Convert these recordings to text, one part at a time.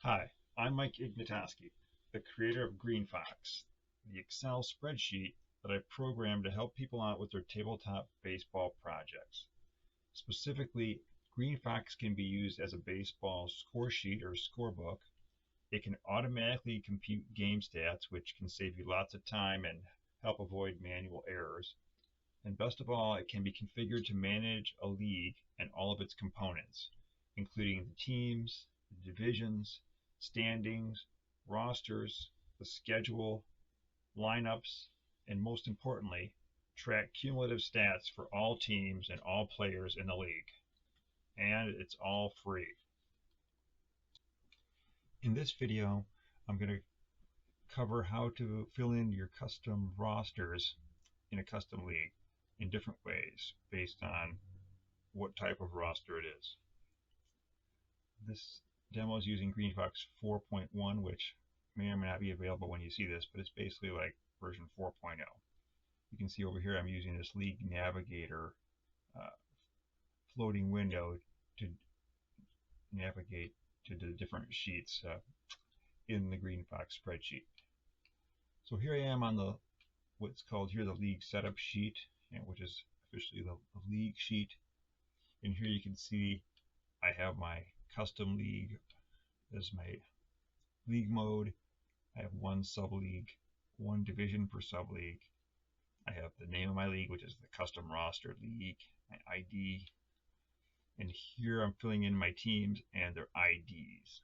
Hi, I'm Mike Ignatowski, the creator of GreenFox, the Excel spreadsheet that I programmed to help people out with their tabletop baseball projects. Specifically, GreenFox can be used as a baseball score sheet or scorebook. It can automatically compute game stats, which can save you lots of time and help avoid manual errors. And best of all, it can be configured to manage a league and all of its components, including the teams, the divisions, standings, rosters, the schedule, lineups, and most importantly, track cumulative stats for all teams and all players in the league. And it's all free. In this video, I'm going to cover how to fill in your custom rosters in a custom league in different ways based on what type of roster it is. This demo is using GreenFox 4.1, which may or may not be available when you see this, but it's basically like version 4.0. You can see over here I'm using this League Navigator floating window to navigate to the different sheets in the GreenFox spreadsheet. So here I am on the what's called here the League Setup sheet, which is officially the League sheet. And here you can see I have my custom league as my league mode. I have one sub-league, one division per sub-league. I have the name of my league, which is the custom roster league, my ID. And here I'm filling in my teams and their IDs.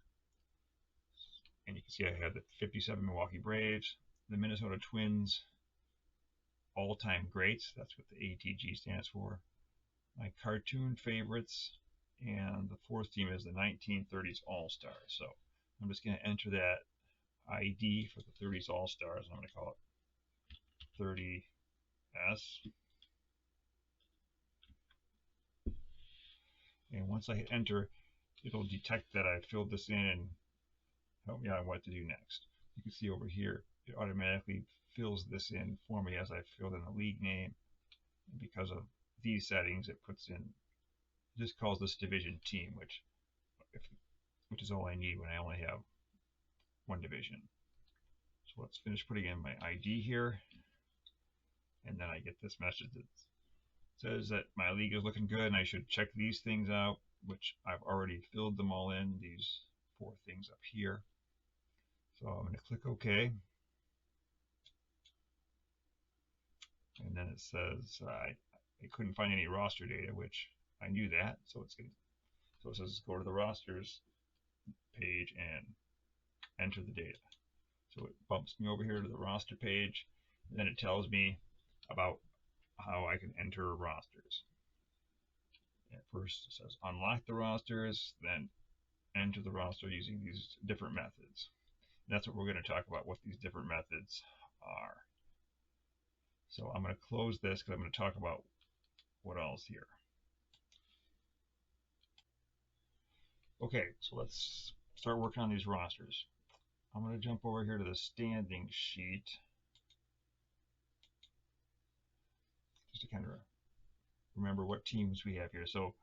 And you can see I have the 57 Milwaukee Braves, the Minnesota Twins, all-time greats, that's what the ATG stands for, my cartoon favorites, and the fourth team is the 1930s All-Stars. So I'm just going to enter that ID for the 30s All-Stars. I'm going to call it 30S. And once I hit enter, it'll detect that I filled this in and help me out on what to do next. You can see over here, it automatically fills this in for me as I filled in the league name. And because of these settings, it puts in, just calls this division team, which is all I need when I only have one division. So let's finish putting in my ID here, and then I get this message that says that my league is looking good and I should check these things out, which I've already filled them all in, these 4 things up here. So I'm going to click OK. And then it says I couldn't find any roster data, which I knew that. So it says go to the rosters page and enter the data. So it bumps me over here to the roster page, and then it tells me about how I can enter rosters. At first it says unlock the rosters, then enter the roster using these different methods. And that's what we're going to talk about, what these different methods are. So I'm going to close this because I'm going to talk about what else here. Okay, so let's start working on these rosters. I'm going to jump over here to the standing sheet just to kind of remember what teams we have here. So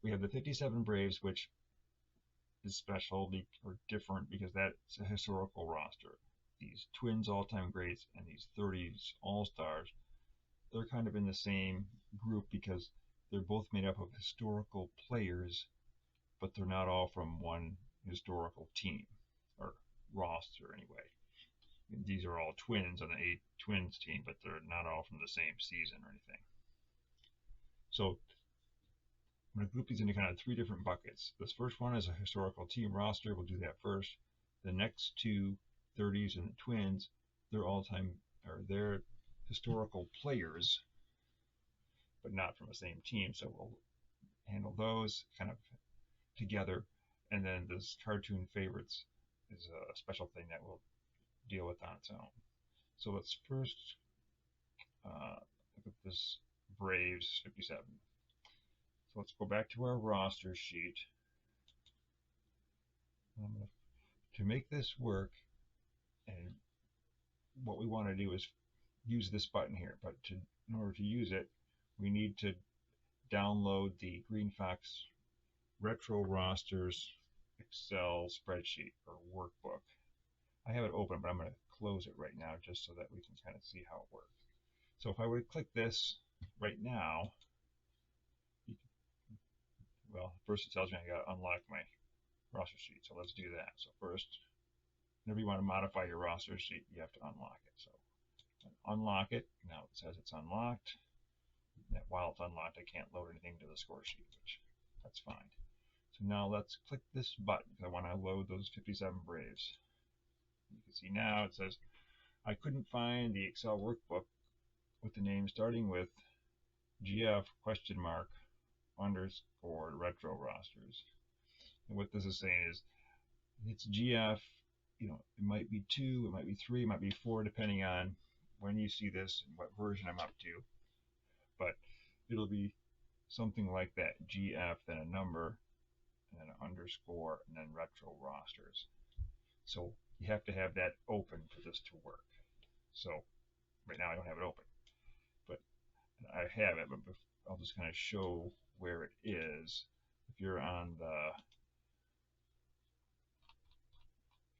we have the 57 Braves, which is special or different because that's a historical roster. These Twins all-time greats and these 30s all-stars, they're kind of in the same group because they're both made up of historical players, but they're not all from one historical team or roster anyway. These are all Twins on the 8 Twins team, but they're not all from the same season or anything. So I'm going to group these into kind of 3 different buckets. This first one is a historical team roster. We'll do that first. The next 2, 30s and the Twins, they're all-time, or they're historical players, but not from the same team. So we'll handle those kind of together. And then this cartoon favorites is a special thing that we'll deal with on its own. So let's first look at this Braves 57. So let's go back to our roster sheet. To make this work, and what we want to do is use this button here, but in order to use it, we need to download the GreenFox Retro Rosters Excel spreadsheet or workbook. I have it open, but I'm going to close it right now just so that we can kind of see how it works. So if I were to click this right now, well, first it tells me I got to unlock my roster sheet. So let's do that. So first, whenever you want to modify your roster sheet, you have to unlock it. So unlock it. Now it says it's unlocked. That while it's unlocked, I can't load anything to the score sheet, which that's fine. So now let's click this button because I want to load those 57 Braves. You can see now it says I couldn't find the Excel workbook with the name starting with GF question mark underscore retro rosters. And what this is saying is it's GF, you know, it might be 2, it might be 3, it might be 4, depending on when you see this and what version I'm up to. But it'll be something like that, GF, then a number, and then an underscore, and then retro rosters. So you have to have that open for this to work. So right now I don't have it open, but I have it, but I'll just kind of show where it is. If you're on the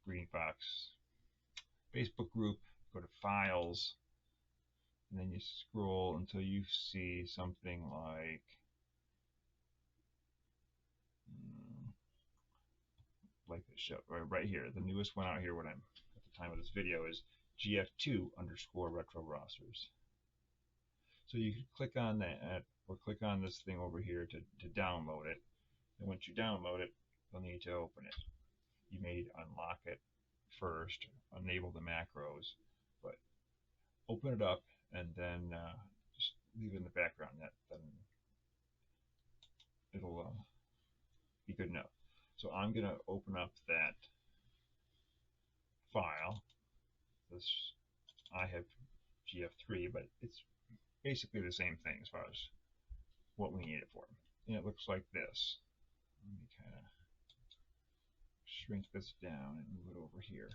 GreenFox Facebook group, go to Files, and then you scroll until you see something like this show right here. The newest one out here, when I'm at the time of this video, is GF2 underscore retro rosters. So you can click on that or click on this thing over here to download it. And once you download it, you'll need to open it. You may unlock it first, enable the macros, but open it up and then just leave it in the background. Then it'll be good enough. So I'm going to open up that file. This I have GF3, but it's basically the same thing as far as what we need it for. And it looks like this. Let me kind of shrink this down and move it over here.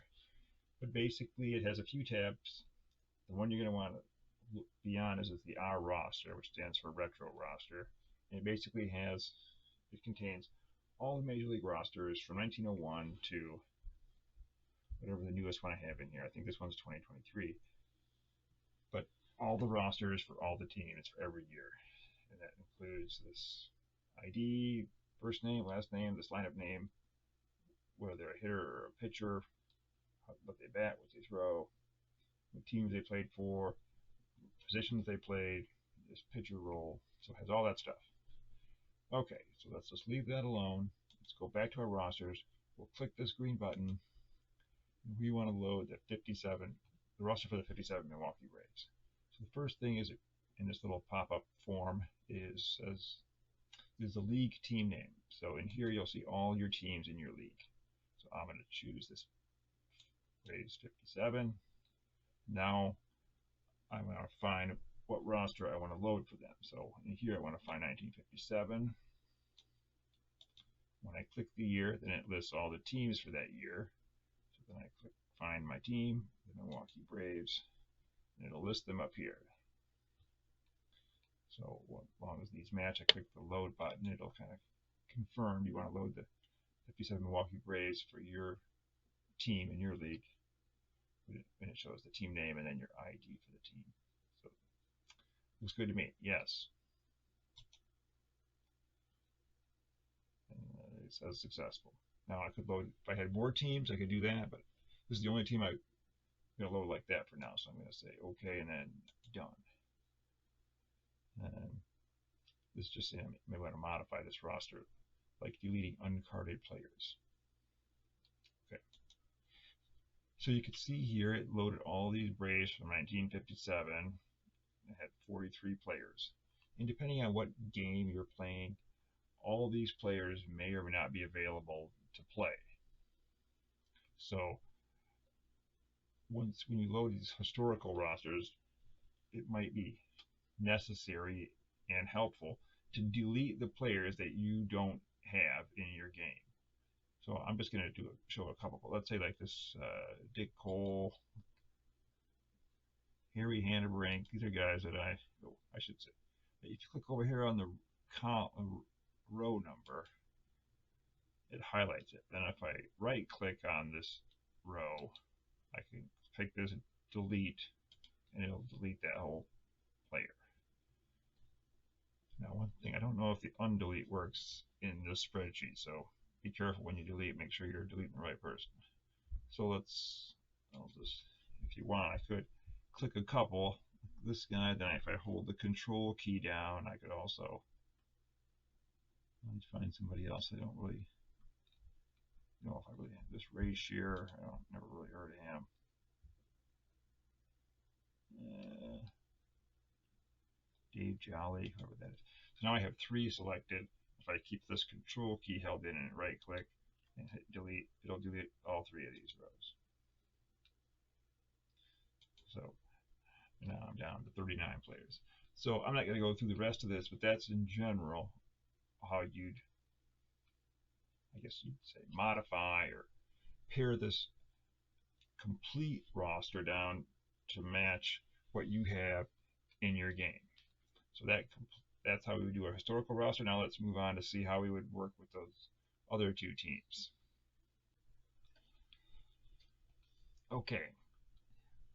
But basically it has a few tabs. The one you're going to want to be on is the R roster, which stands for retro roster. And it basically contains all the Major League rosters from 1901 to whatever the newest one I have in here. I think this one's 2023. But all the rosters for all the teams for every year. And that includes this ID, first name, last name, this lineup name, whether they're a hitter or a pitcher, what they bat, what they throw, what teams they played for, positions they played, this pitcher role. So it has all that stuff. Okay, so let's just leave that alone. Let's go back to our rosters. We'll click this green button. We want to load the roster for the 57 Milwaukee Braves. So the first thing is in this little pop-up form is the league team name. So in here you'll see all your teams in your league. So I'm going to choose this Braves 57. Now I'm going to find what roster I want to load for them. So in here I want to find 1957. When I click the year, then it lists all the teams for that year. So then I click find my team, the Milwaukee Braves, and it'll list them up here. So as long as these match, I click the load button. It'll kind of confirm you want to load the 57 Milwaukee Braves for your team in your league. And it shows the team name and then your ID for the team. So looks good to me. Yes. And it says successful. Now I could load, if I had more teams, I could do that, but this is the only team I'm going to load like that for now. So I'm going to say OK and then done. And this just saying I may want to modify this roster, like deleting uncarded players. Okay. So you can see here it loaded all these Braves from 1957. It had 43 players. And depending on what game you're playing, all these players may or may not be available to play. So when you load these historical rosters, it might be necessary and helpful to delete the players that you don't have in your game. So I'm just going to show a couple. Let's say like this Dick Cole, Harry Handenbrink. These are guys that I should say. If you click over here on the row number, it highlights it. Then if I right click on this row, I can click this delete, and it'll delete that whole player. Now, one thing, I don't know if the undelete works in this spreadsheet, so be careful when you delete, make sure you're deleting the right person. So I'll just, if you want, I could click a couple, this guy, then if I hold the control key down, I could also, let's find somebody else. I don't really know if I really have this Ray Shear. I don't never really heard of him. Dave Jolly, whoever that is. So now I have 3 selected. If I keep this control key held in and right click and hit delete, it'll delete all 3 of these rows. So now I'm down to 39 players. So I'm not going to go through the rest of this, but that's in general how you'd, I guess you'd say, modify or pare this complete roster down to match what you have in your game. So that's how we would do our historical roster. Now let's move on to see how we would work with those other 2 teams. Okay,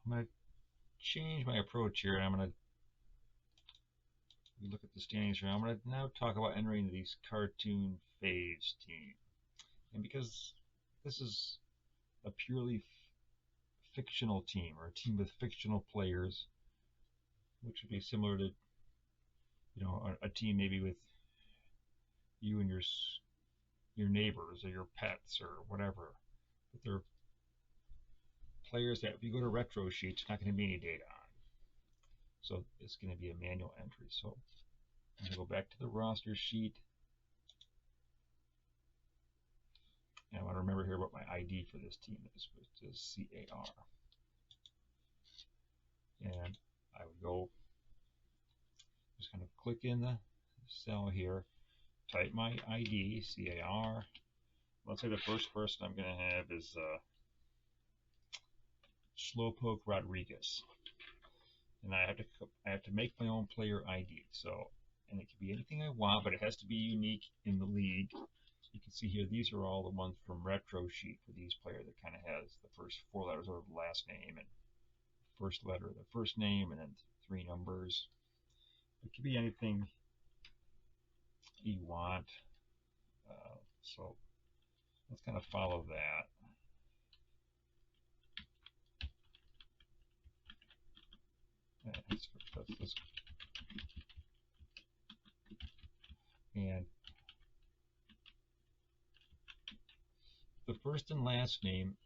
I'm going to change my approach here, and I'm going to look at the standings here. I'm going to now talk about entering these cartoon faves team. And because this is a purely fictional team, or a team with fictional players, which would be similar to, you know, a team maybe with you and your neighbors or your pets or whatever. But they're players that if you go to Retrosheet, it's not going to be any data on. So it's going to be a manual entry. So I'm going to go back to the roster sheet. And I want to remember here what my ID for this team is, which is CAR. And I would go, just kind of click in the cell here, type my ID, CAR. Let's say the first person I'm going to have is Slowpoke Rodriguez. And I have to make my own player ID. So, and it can be anything I want, but it has to be unique in the league. You can see here, these are all the ones from Retrosheet for these players that kind of has the first 4 letters of the last name and first letter of the first name and then 3 numbers. It could be anything you want. So let's kind of follow that. And the first and last name,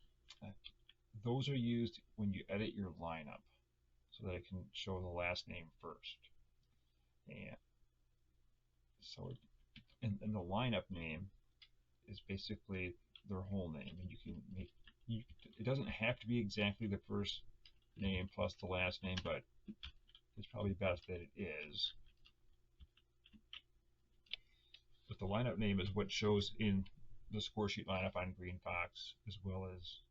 those are used when you edit your lineup so that it can show the last name first. And so and the lineup name is basically their whole name, and you can make it doesn't have to be exactly the first name plus the last name, but it's probably best that it is. But the lineup name is what shows in the score sheet lineup on GreenFox, as well as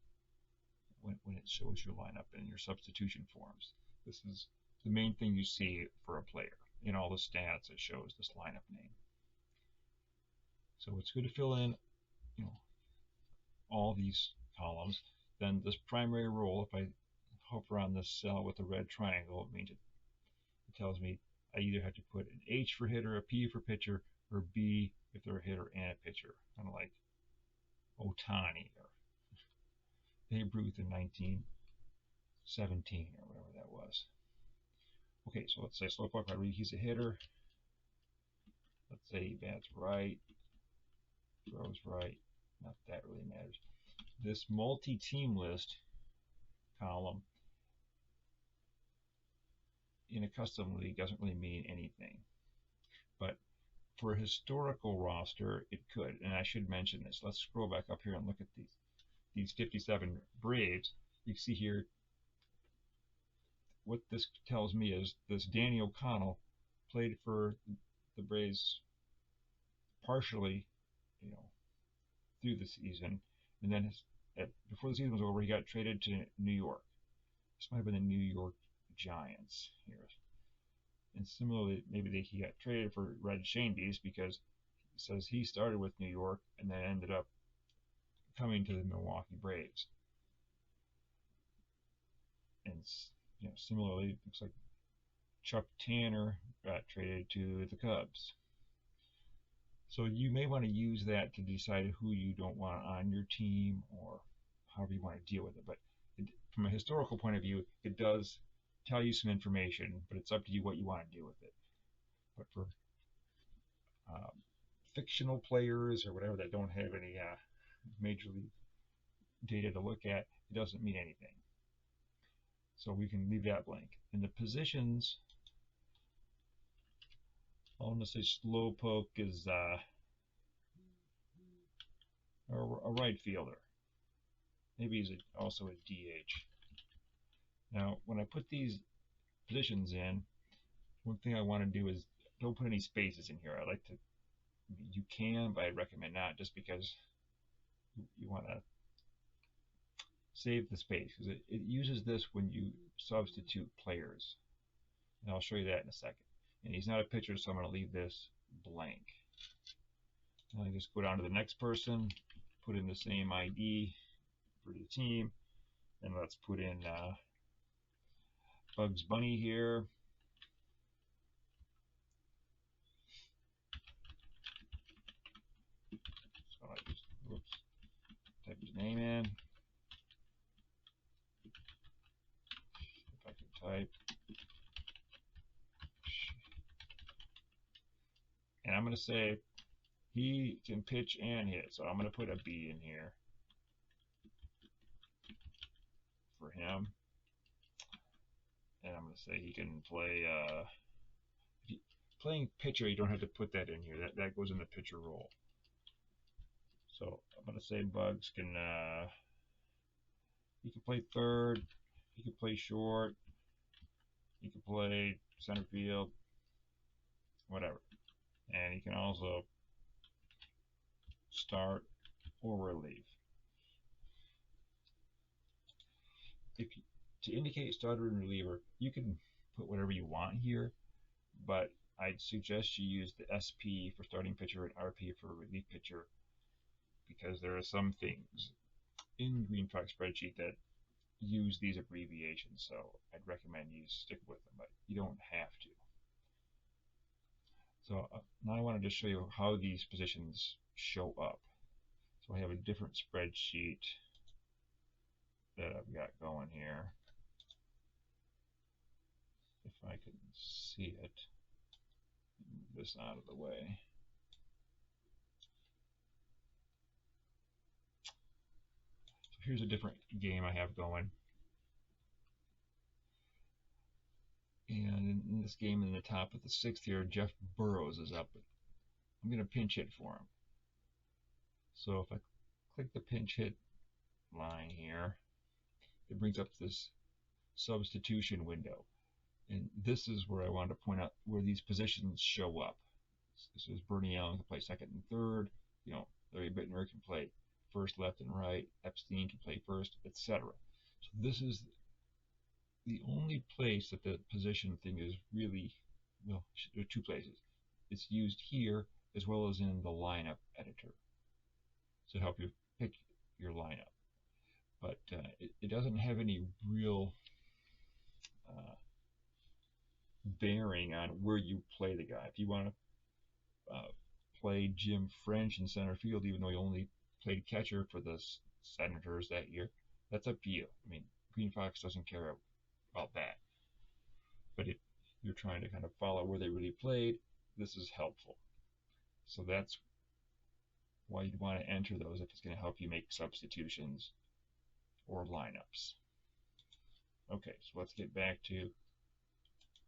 when it shows your lineup in your substitution forms. This is the main thing you see for a player. In all the stats, it shows this lineup name. So it's good to fill in, you know, all these columns. Then this primary role, if I hover on this cell with the red triangle, it means it tells me I either have to put an H for hitter, a P for pitcher, or B if they're a hitter and a pitcher, kind of like Ohtani or Babe Ruth in 1917 or whatever that was. Okay, so let's say Slowpoke Rodriguez, he's a hitter. Let's say he bats right, throws right. Not that really matters. This multi-team list column in a custom league doesn't really mean anything. But for a historical roster, it could. And I should mention this. Let's scroll back up here and look at these 57 Braves. You can see here what this tells me is this Danny O'Connell played for the Braves partially, you know, through the season, and then before the season was over, he got traded to New York. This might have been the New York Giants here. And similarly, maybe he got traded for Red Shandies because says he started with New York and then ended up coming to the Milwaukee Braves. And similarly, it looks like Chuck Tanner got traded to the Cubs. So you may want to use that to decide who you don't want on your team or however you want to deal with it. But from a historical point of view, it does tell you some information, but it's up to you what you want to do with it. But for fictional players or whatever that don't have any major league data to look at, it doesn't mean anything. So we can leave that blank. And the positions, I want to say Slowpoke is a right fielder. Maybe he's also a DH. Now, when I put these positions in, one thing I want to do is don't put any spaces in here. I like to, you can, but I recommend not, just because you want to save the space, because it uses this when you substitute players. And I'll show you that in a second. And he's not a pitcher, so I'm going to leave this blank. And I just go down to the next person, put in the same ID for the team, and let's put in Bugs Bunny here. So I just type his name in. If I can type. And I'm going to say he can pitch and hit, so I'm going to put a B in here for him. And I'm going to say he can play. Playing pitcher, you don't have to put that in here. That goes in the pitcher role. So I'm going to say Bugs can. He can play third. He can play short. He can play center field. Whatever. And he can also start or relief. To indicate starter and reliever, you can put whatever you want here, but I'd suggest you use the SP for starting pitcher and RP for relief pitcher, because there are some things in GreenFox spreadsheet that use these abbreviations, so I'd recommend you stick with them, but you don't have to. So now I want to just show you how these positions show up. So I have a different spreadsheet that I've got going here. If I can see it, move this out of the way. So here's a different game I have going. And in this game, in the top of the 6th here, Jeff Burrows is up. I'm going to pinch hit for him. So if I click the pinch hit line here, it brings up this substitution window. And this is where I wanted to point out where these positions show up. This is Bernie Allen can play second and third. Larry Bittner can play first, left, and right. Epstein can play first, etc. So this is the only place that the position thing is really, well, there are two places. It's used here as well as in the lineup editor to help you pick your lineup. But it doesn't have any real bearing on where you play the guy. If you want to play Jim French in center field, even though he only played catcher for the Senators that year, that's up to you. I mean, GreenFox doesn't care about that. But if you're trying to kind of follow where they really played, this is helpful. So that's why you'd want to enter those if it's going to help you make substitutions or lineups. Okay, so let's get back to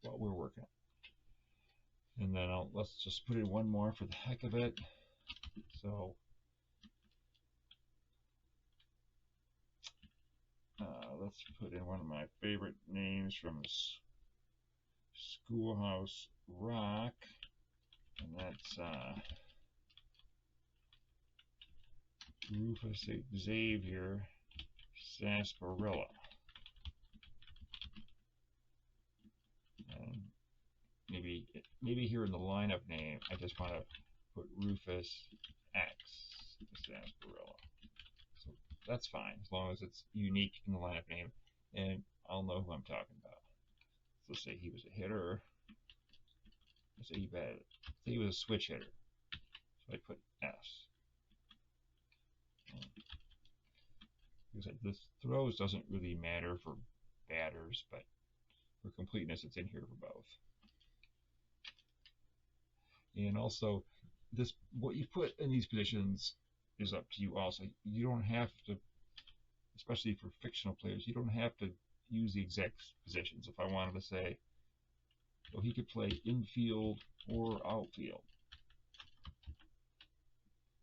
what we're working on. And then let's just put in one more for the heck of it. So let's put in one of my favorite names from Schoolhouse Rock, and that's Rufus Xavier Sarsaparilla. And maybe here in the lineup name, I just want to put Rufus X Sarsaparilla. So that's fine as long as it's unique in the lineup name, and I'll know who I'm talking about. So let's say he was a hitter. Let's say he was a switch hitter. So I put S. Because the throws doesn't really matter for batters, but for completeness, it's in here for both. And also, this what you put in these positions is up to you. Also, you don't have to, especially for fictional players, you don't have to use the exact positions. If I wanted to say, well, he could play infield or outfield.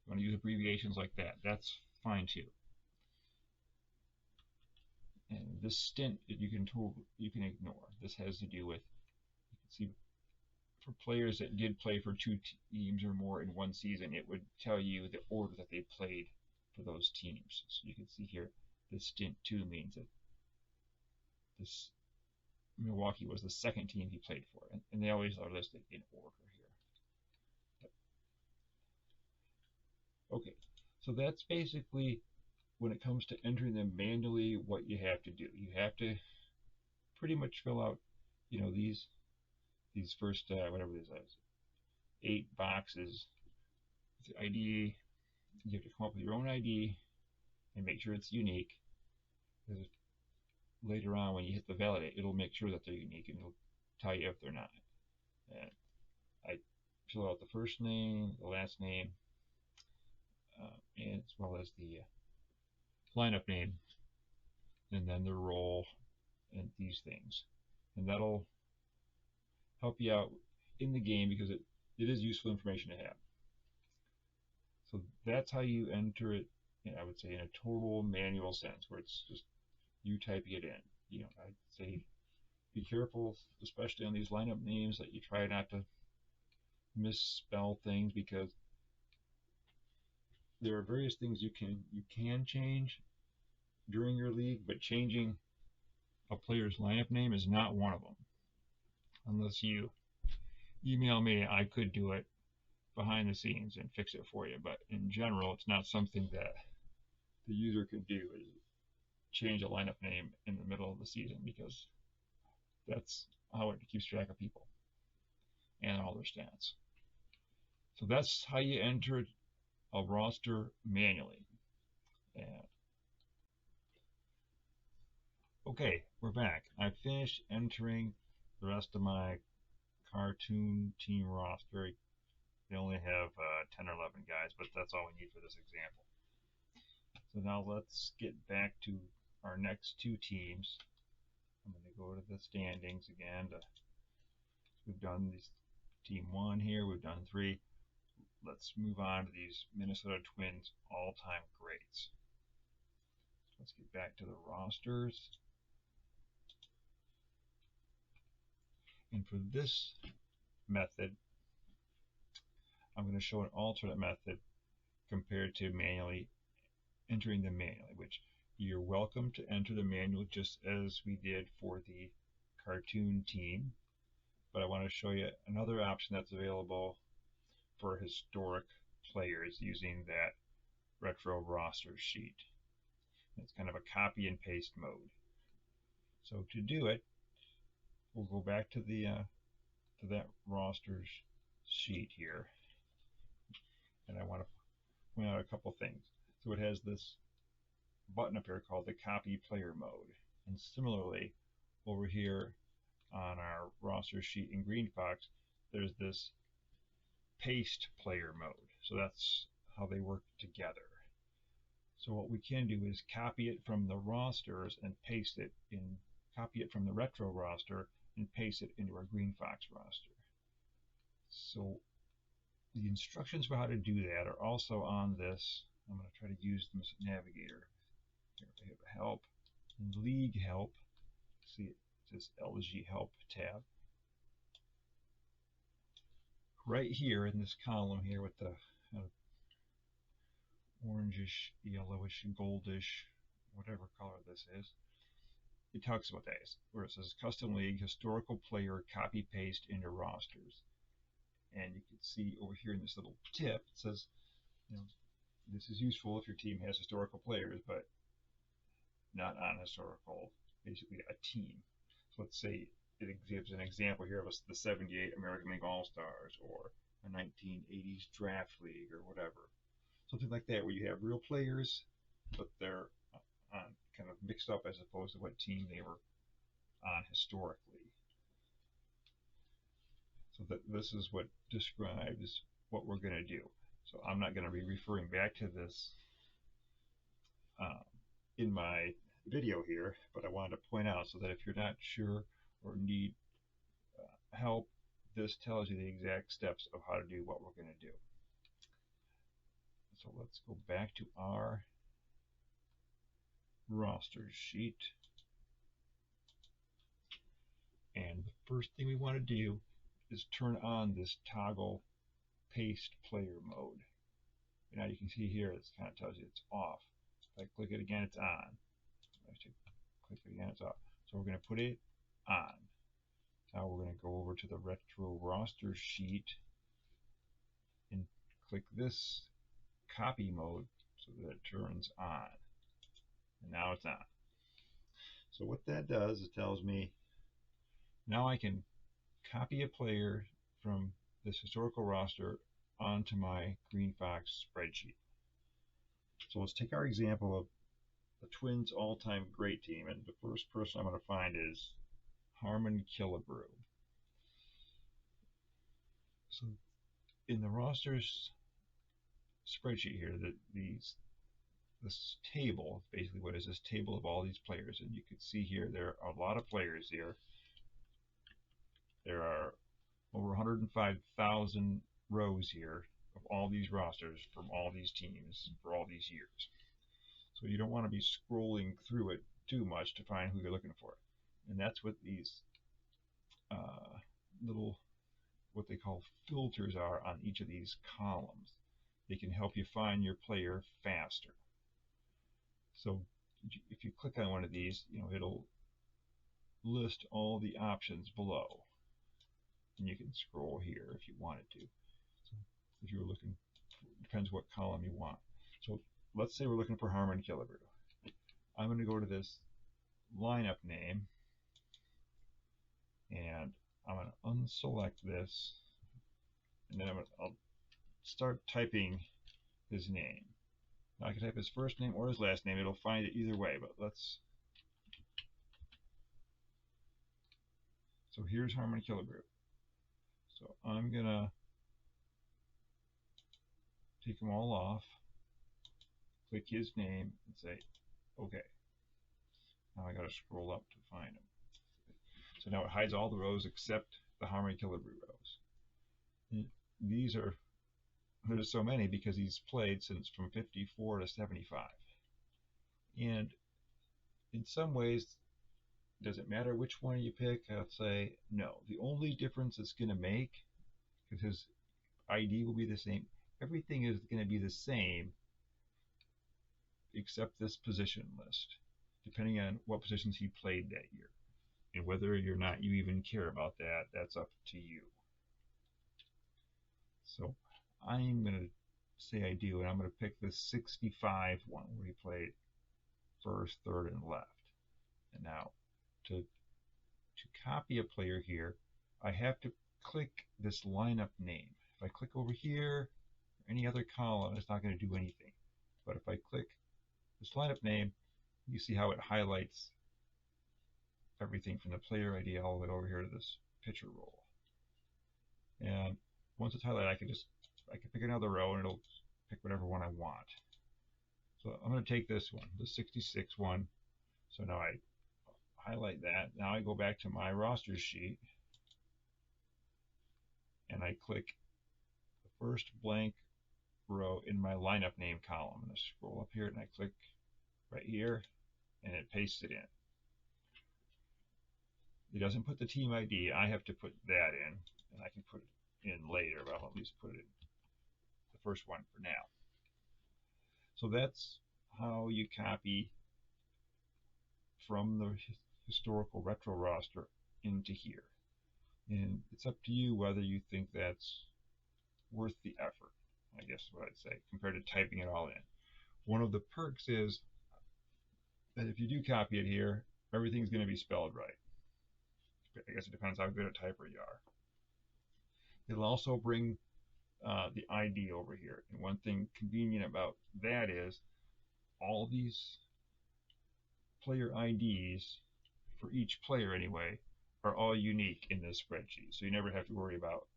You want to use abbreviations like that? That's fine too. And this stint you can ignore. This has to do with, you can see, for players that did play for 2 teams or more in one season, it would tell you the order that they played for those teams. So you can see here, this stint 2 means that this Milwaukee was the second team he played for, and they always are listed in order here. Okay, so that's basically, when it comes to entering them manually, what you have to do. You have to pretty much fill out, these first whatever this is, 8 boxes with the ID. You have to come up with your own ID and make sure it's unique. Because later on, when you hit the validate, it'll make sure that they're unique and it'll tell you if they're not. And I fill out the first name, the last name, and as well as the lineup name, and then the role and these things. And that'll help you out in the game because it is useful information to have. So that's how you enter it, I would say, in a total manual sense, where it's just you typing it in. I'd say be careful, especially on these lineup names, that you try not to misspell things, because there are various things you can change during your league, but changing a player's lineup name is not one of them. Unless you email me, I could do it behind the scenes and fix it for you, but in general, it's not something that the user can do, is change a lineup name in the middle of the season, because that's how it keeps track of people and all their stats. So that's how you enter a roster manually. And okay, we're back. I finished entering the rest of my cartoon team roster. They only have 10 or 11 guys, but that's all we need for this example. So now let's get back to our next 2 teams. I'm going to go to the standings again. We've done this team 1 here. We've done 3. Let's move on to these Minnesota Twins all-time greats. Let's get back to the rosters. And for this method, I'm going to show an alternate method compared to manually entering them manually, which you're welcome to enter the manual just as we did for the cartoon team. But I want to show you another option that's available for historic players using that retro roster sheet. It's kind of a copy and paste mode. So to do it, we'll go back to the to that roster sheet here, and I want to point out a couple things. So it has this button up here called the copy player mode, and similarly over here on our roster sheet in GreenFox, there's this paste player mode. So that's how they work together. So what we can do is copy it from the rosters and paste it in, copy it from the retro roster and paste it into our GreenFox roster. So the instructions for how to do that are also on this. I'm going to try to use this navigator. Here we have help and league help. See, it says LG help tab. Right here in this column here with the orangish, yellowish, goldish, whatever color this is, it talks about that, where it says custom league, historical player, copy paste into rosters. And you can see over here in this little tip, it says, you know, this is useful if your team has historical players, but not on historical, basically a team. So let's say it gives an example here of the 78 American League All-Stars or a 1980s Draft League or whatever. Something like that where you have real players, but they're kind of mixed up as opposed to what team they were on historically. So that this is what describes what we're going to do. So I'm not going to be referring back to this in my video here, but I wanted to point out so that if you're not sure or need help, this tells you the exact steps of how to do what we're going to do. So let's go back to our roster sheet. And the first thing we want to do is turn on this toggle paste player mode. And now you can see here, it kind of tells you it's off. If I click it again, it's on. Actually, click it again, it's off. So we're going to put it on. Now we're going to go over to the retro roster sheet and click this copy mode so that it turns on. And now it's on. So what that does, it tells me now I can copy a player from this historical roster onto my GreenFox spreadsheet. So let's take our example of the Twins all-time great team, and the first person I'm going to find is Harmon Killebrew. So in the rosters spreadsheet here, this table, basically what is this table of all these players, and you can see here there are a lot of players here. There are over 105,000 rows here of all these rosters from all these teams for all these years. So you don't want to be scrolling through it too much to find who you're looking for. And that's what these little, what they call filters are on each of these columns. They can help you find your player faster. So if you click on one of these, it'll list all the options below. And you can scroll here if you wanted to. So if you're looking, depends what column you want. So let's say we're looking for Harmon Killebrew. I'm going to go to this lineup name, and I'm going to unselect this, and then I'll start typing his name. Now I can type his first name or his last name. It'll find it either way, but let's. So here's Harmon Killebrew. So I'm going to take them all off, click his name, and say, OK. Now I got to scroll up to find him. So now it hides all the rows except the Harmon Killebrew rows. And these are, there's so many because he's played since from 54 to 75. And in some ways, does it matter which one you pick? I'd say no. The only difference it's going to make, because his ID will be the same, everything is going to be the same except this position list, depending on what positions he played that year. And whether or not you even care about that, that's up to you. So I'm going to say I do, and I'm going to pick the 65 one where he played first, third, and left. And now to copy a player here, I have to click this lineup name. If I click over here, or any other column, it's not going to do anything. But if I click this lineup name, you see how it highlights everything from the player ID all the way over here to this pitcher roll. And once it's highlighted, I can pick another row and it'll pick whatever one I want. So I'm going to take this one, the 66 one. So now I highlight that. Now I go back to my roster sheet and I click the first blank row in my lineup name column. I'm going to scroll up here and I click right here and it pastes it in. It doesn't put the team ID. I have to put that in, and I can put it in later, but I'll at least put it in the first one for now. So that's how you copy from the historical retro roster into here. And it's up to you whether you think that's worth the effort, I guess is what I'd say, compared to typing it all in. One of the perks is that if you do copy it here, everything's going to be spelled right. I guess it depends how good a typer you are. It'll also bring the ID over here. And one thing convenient about that is all these player IDs, for each player anyway, are all unique in this spreadsheet. So you never have to worry about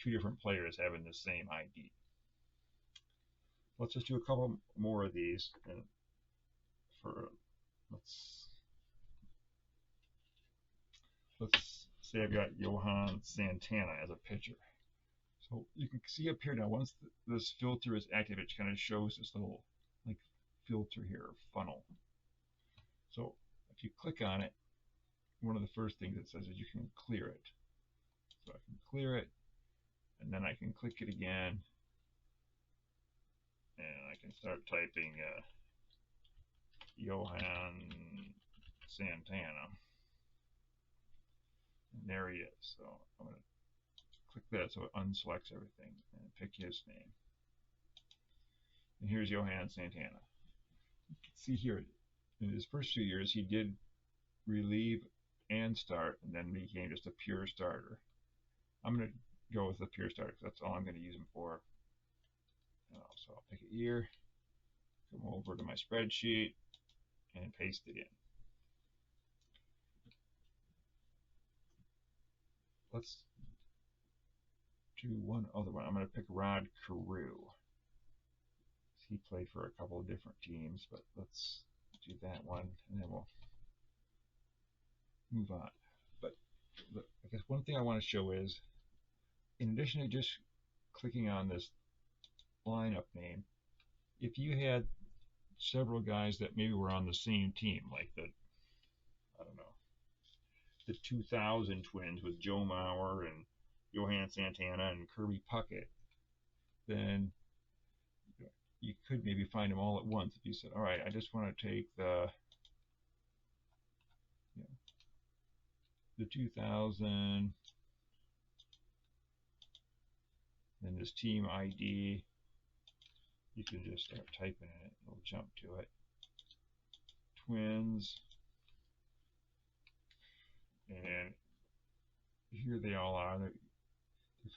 two different players having the same ID. Let's just do a couple more of these. And let's say I've got Johan Santana as a pitcher. So you can see up here now, once this filter is active, it kind of shows this little like filter here, funnel. So if you click on it, one of the first things it says is you can clear it. So I can clear it, and then I can click it again, and I can start typing Johan Santana. And there he is. So I'm going to click that so it unselects everything and pick his name. And here's Johan Santana. You can see here, in his first few years, he did relieve and start, and then became just a pure starter. I'm going to go with the pure starter because that's all I'm going to use him for. So I'll pick a year, come over to my spreadsheet, and paste it in. Let's do one other one. I'm going to pick Rod Carew. He played for a couple of different teams, but let's do that one, and then we'll move on. But I guess one thing I want to show is, in addition to just clicking on this lineup name, if you had several guys that maybe were on the same team, like the 2000 Twins with Joe Mauer and Johan Santana and Kirby Puckett, then you could maybe find them all at once. If you said, all right, I just want to take the 2000 and this team ID, you can just start typing it. It'll jump to it. Twins. And here they all are. They're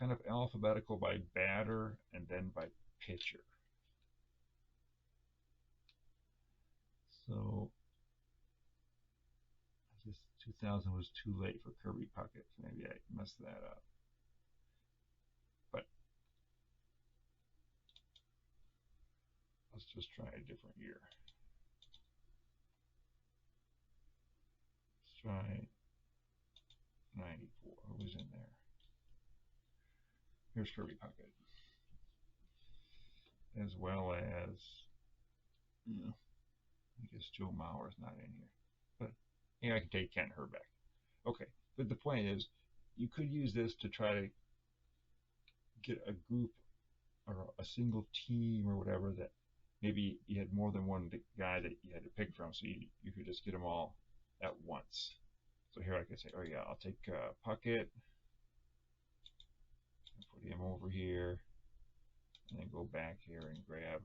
kind of alphabetical by batter and then by pitcher. So I guess 2000 was too late for Kirby Puckett, so maybe I messed that up. But let's just try a different year. Let's try 94. Who was in there? Here's Kirby Puckett. As well as, I guess Joe Mauer's not in here. But yeah, I can take Kent Herbeck. Okay, but the point is, you could use this to try to get a group or a single team or whatever that maybe you had more than one guy that you had to pick from, so you could just get them all at once. So here I could say, oh yeah, I'll take Puckett, and put him over here, and then go back here and grab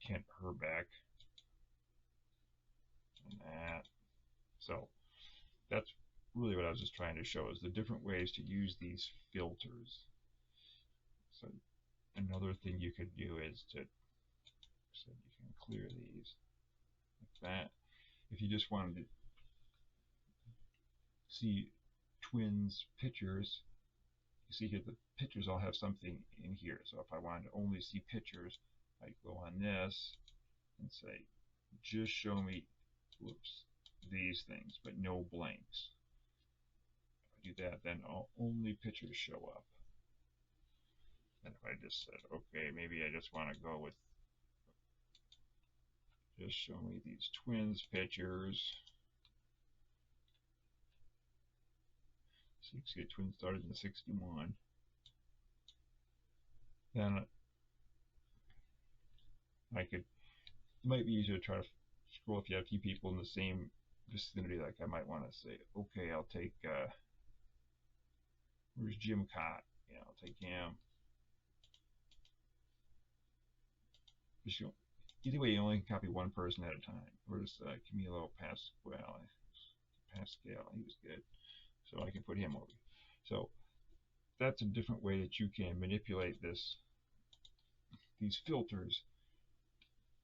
Kent Herbeck and that. So that's really what I was just trying to show, is the different ways to use these filters. So another thing you could do is to, so you can clear these like that. If you just wanted to see Twins pitchers, you see here the pitchers all have something in here. So if I wanted to only see pitchers, I go on this and say, just show me, these things, but no blanks. If I do that, then only pitchers show up. And if I just said, okay, maybe I just want to go with, just show me these Twins pitchers. So you can see Twins started in 61. Then it might be easier to try to scroll if you have a few people in the same vicinity. Like I might want to say, okay, I'll take Where's Jim Cott? Yeah, I'll take him. Either way, you only can copy one person at a time. Where's Camilo Pasquale? Pascal, he was good. So I can put him over. So that's a different way that you can manipulate these filters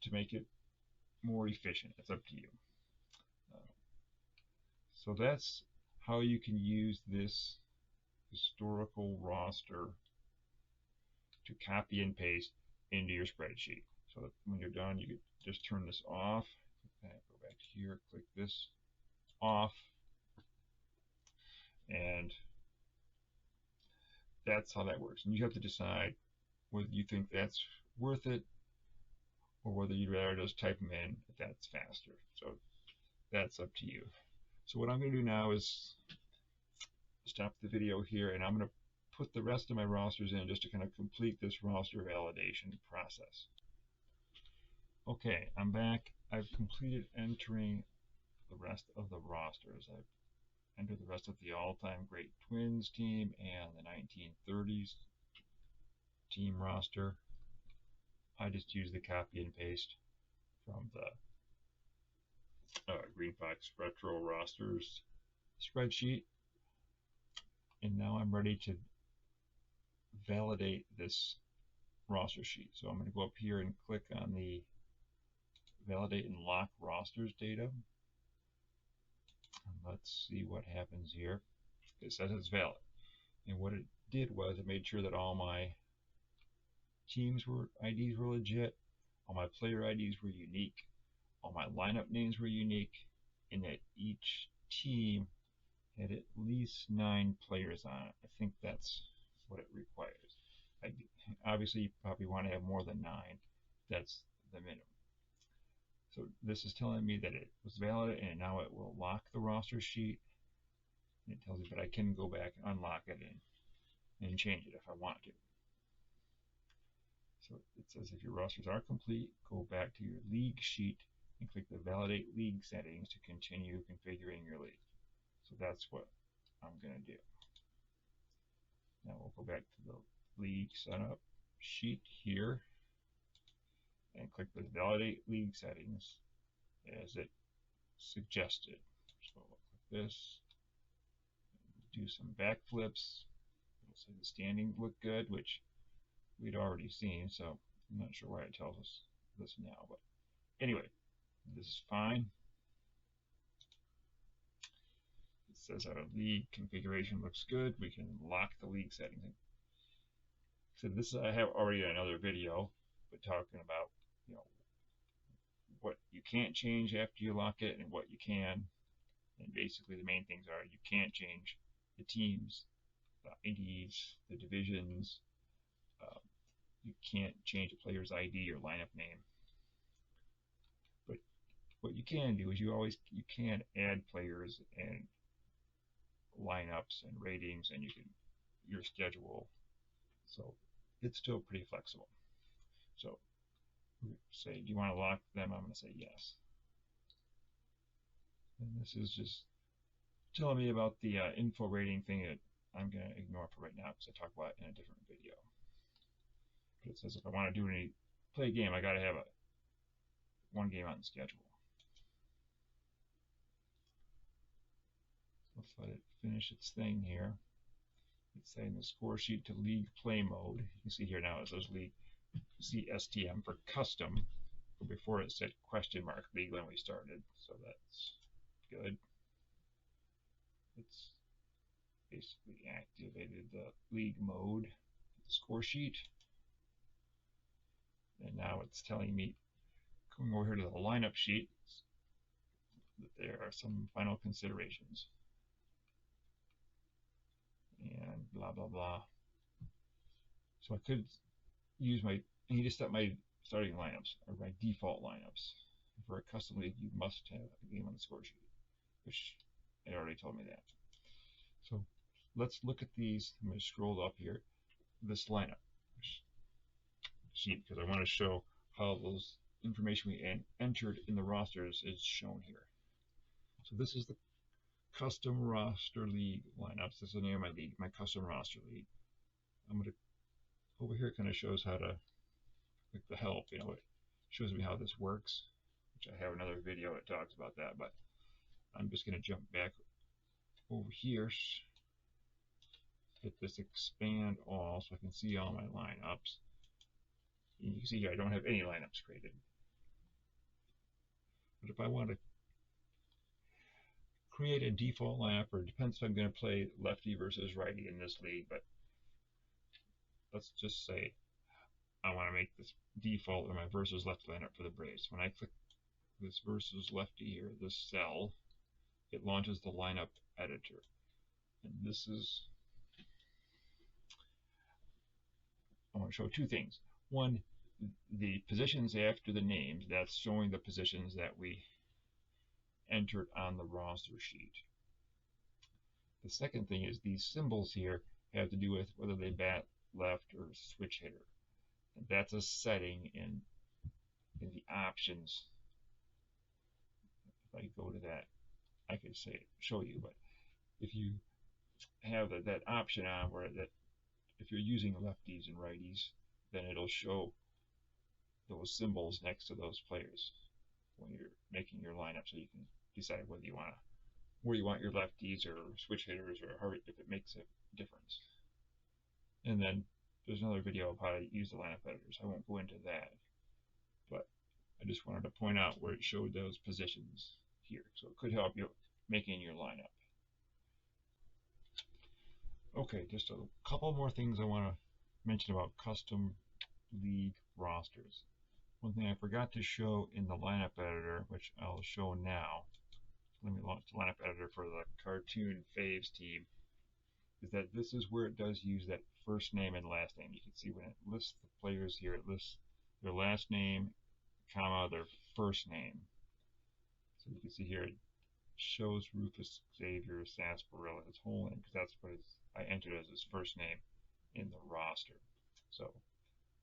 to make it more efficient. It's up to you. So that's how you can use this historical roster to copy and paste into your spreadsheet. So that when you're done, you can just turn this off. Go back here, click this off, and that's how that works. And you have to decide whether you think that's worth it or whether you'd rather just type them in if that's faster. So that's up to you. So what I'm going to do now is stop the video here, and I'm going to put the rest of my rosters in just to kind of complete this roster validation process. Okay, I'm back. I've completed entering the rest of the rosters. I've entered the rest of the all-time great Twins team and the 1930s team roster. I just use the copy and paste from the GreenFox Retro Rosters spreadsheet. And now I'm ready to validate this roster sheet. So I'm going to go up here and click on the validate and lock rosters data. And let's see what happens here. It says it's valid. And what it did was it made sure that all my teams IDs were legit, all my player IDs were unique, all my lineup names were unique, and that each team had at least 9 players on it. I think that's what it requires. Obviously, you probably want to have more than 9. That's the minimum. So this is telling me that it was valid, and now it will lock the roster sheet. And it tells me that I can go back and unlock it and change it if I want to. So it says if your rosters are complete, go back to your league sheet and click the validate league settings to continue configuring your league. So that's what I'm going to do. Now we'll go back to the league setup sheet here and click the validate league settings as it suggested. So we'll click this, do some backflips. It'll say the standings look good, which we'd already seen, so I'm not sure why it tells us this now, but anyway, this is fine. It says our league configuration looks good. We can lock the league settings. So this I have already another video, but talking about what you can't change after you lock it and what you can. And basically the main things are you can't change the teams, the IDs, the divisions. You can't change a player's ID or lineup name. But what you can do is you can add players and lineups and ratings, and your schedule. So it's still pretty flexible. So say, do you want to lock them? I'm going to say yes. And this is just telling me about the info rating thing that I'm going to ignore for right now because I talk about it in a different video. But it says if I want to play a game, I got to have one game on the schedule. Let's let it finish its thing here. It's saying the score sheet to league play mode. You can see here now it says league CSTM for custom. But before it said question mark league when we started, so that's good. It's basically activated the league mode, the score sheet. And now it's telling me, going over here to the lineup sheet, that there are some final considerations. And blah, blah, blah. So I could use I need to set my starting lineups, or my default lineups. For a custom league, you must have a game on the score sheet, which it already told me that. So let's look at these. I'm going to scroll up here, this lineup sheet, because I want to show how those information we entered in the rosters is shown here. So this is the custom roster league lineups. This is the name of my league, my custom roster league. I'm going to, over here it kind of shows how to, like the help, you know, it shows me how this works, which I have another video that talks about that, but I'm just going to jump back over here, hit this expand all so I can see all my lineups. And you can see here I don't have any lineups created. But if I want to create a default lineup, or it depends if I'm going to play lefty versus righty in this league, but let's just say I want to make this default or my versus lefty lineup for the Braves. When I click this versus lefty here, this cell, it launches the lineup editor. And this is, I want to show two things. One, the positions after the names, that's showing the positions that we entered on the roster sheet. The second thing is these symbols here have to do with whether they bat left or switch hitter. And that's a setting in the options. If I go to that, I could show you, but if you have that option on where that if you're using lefties and righties, then it'll show those symbols next to those players when you're making your lineup, so you can decide whether you want to, where you want your lefties or switch hitters, or how, if it makes a difference. And then there's another video of how to use the lineup editors. I won't go into that, but I just wanted to point out where it showed those positions here, so it could help you making your lineup. Okay, just a couple more things I want to mention about custom league rosters. One thing I forgot to show in the lineup editor, which I'll show now, let me launch the lineup editor for the cartoon faves team, is that this is where it does use that first name and last name. You can see when it lists the players here, it lists their last name, comma, their first name. So you can see here it shows Rufus Xavier Sarsaparilla, his whole name, because that's what I entered as his first name in the roster. So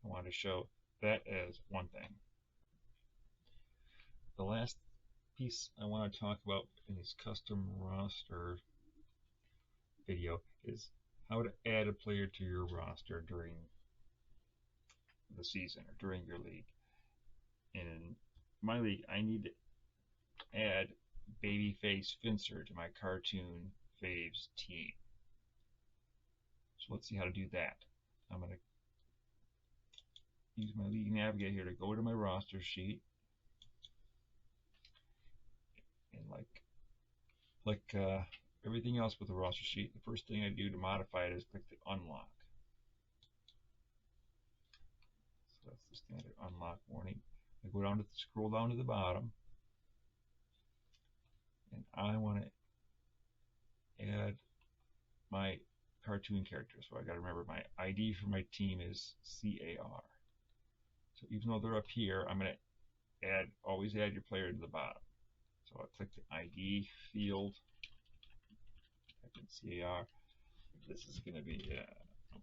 I want to show that as one thing. The last piece I want to talk about in this custom roster video is how to add a player to your roster during the season or during your league. In my league, I need to add Babyface Finster to my cartoon faves team. So let's see how to do that. I'm going to use my league navigator here to go to my roster sheet, and like everything else with the roster sheet, the first thing I do to modify it is click the unlock. So that's the standard unlock warning. I go down to scroll down to the bottom, and I want to add my cartoon character. So I got to remember my ID for my team is CAR. So even though they're up here, I'm going to always add your player to the bottom. So I'll click the ID field, type in CAR. This is going to be, I'll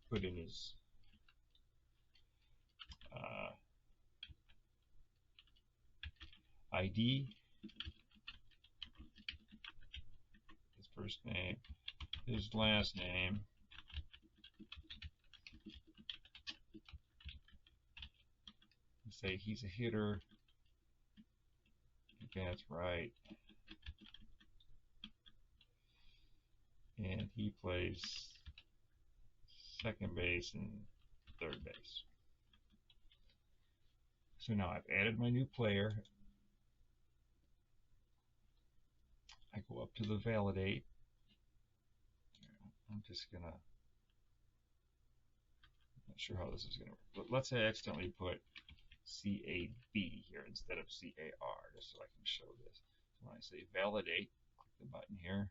put in his ID, his first name, his last name, and say he's a hitter. That's right. And he plays second base and third base. So now I've added my new player. I go up to the validate. I'm just gonna, not sure how this is gonna work, but let's say I accidentally put CAB here instead of CAR, just so I can show this. So when I say validate, click the button here.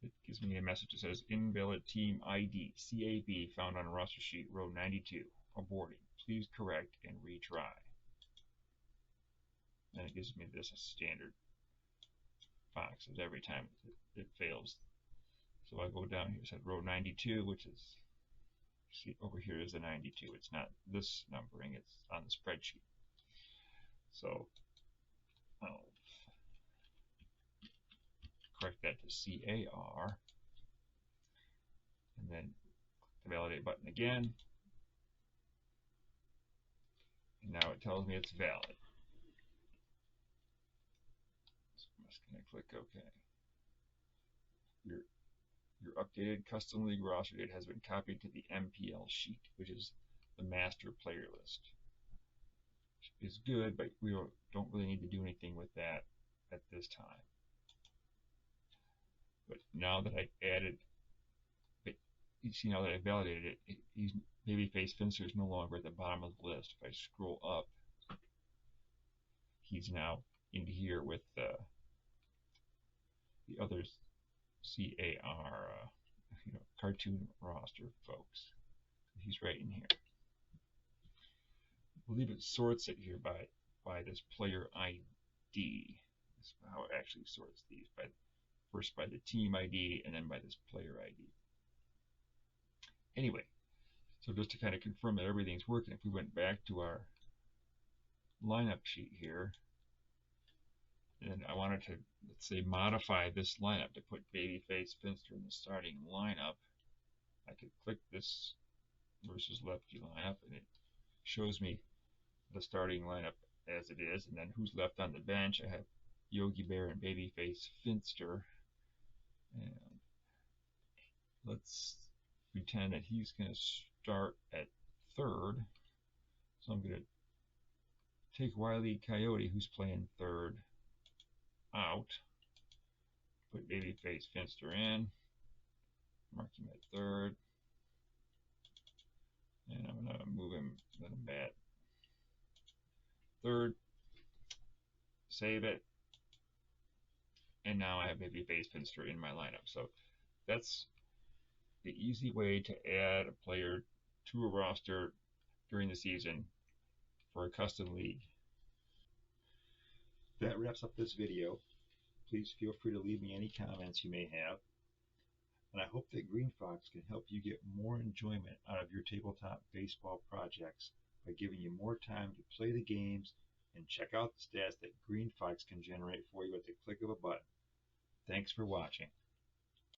It gives me a message that says invalid team ID CAB found on roster sheet row 92. Aborting. Please correct and retry. And it gives me this standard box as every time it fails. So I go down here, it said row 92, which is, see over here is the 92. It's not this numbering, it's on the spreadsheet. So correct that to CAR, and then the validate button again, and now it tells me it's valid. So I'm just going to click OK. Your updated custom league roster date has been copied to the MPL sheet, which is the master player list. Is good, but we don't really need to do anything with that at this time. But now that I've added, you see now that I validated it, Babyface Finster is no longer at the bottom of the list. If I scroll up, he's now in here with the others CAR, cartoon roster folks. He's right in here. I believe it sorts it here by this player ID. That's how it actually sorts these. First by the team ID and then by this player ID. Anyway, so just to kind of confirm that everything's working, if we went back to our lineup sheet here, and I wanted to, let's say, modify this lineup to put Babyface Finster in the starting lineup, I could click this versus lefty lineup, and it shows me the starting lineup as it is, and then who's left on the bench. I have Yogi Bear and Babyface Finster, and let's pretend that he's going to start at third. So I'm going to take Wile E. Coyote, who's playing third, out, put Babyface Finster in, mark him at third, and I'm going to move him, let him bat third, save it, and now I have Babyface Finster in my lineup. So that's the easy way to add a player to a roster during the season for a custom league. That wraps up this video. Please feel free to leave me any comments you may have. And I hope that GreenFox can help you get more enjoyment out of your tabletop baseball projects by giving you more time to play the games and check out the stats that GreenFox can generate for you at the click of a button. Thanks for watching.